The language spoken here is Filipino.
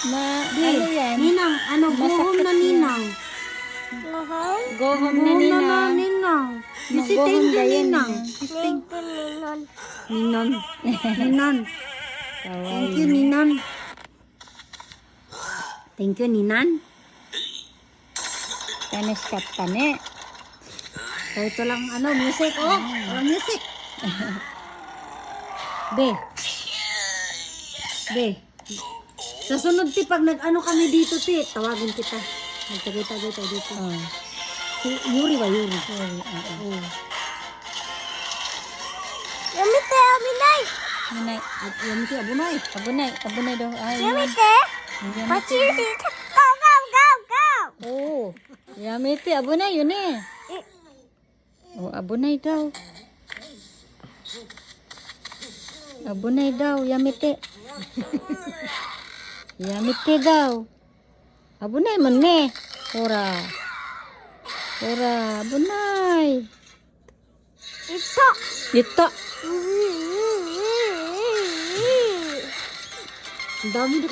Ano yan? Ninang, ano, go home na ninang. Go home Go na home na na nina. ninang. Isi Go home thank you ba yan, ninang. Ninan. Ninan. Thank you ninan. Thank you ninan. Tanis kat tane. So ito lang ano, music oh. Walang music. Be. Be. Sa sunod ti pag nag-ano kami dito ti, tawagin kita. Magtagay-tagay tayo dito. Oh. Si Yuri ba Yuri? Oh. Yamite abinay. Nanay. At yamite abunay. Abunay daw. Ay. Yamite. Pachiri. Go go go go. Oh. Yamite, abunay yun eh. Oh, abunay daw. Abunay daw, yamite. Yamite daw. Abunay man ne. Ora. Ora, abunay. Ito. Dito. Ang dami na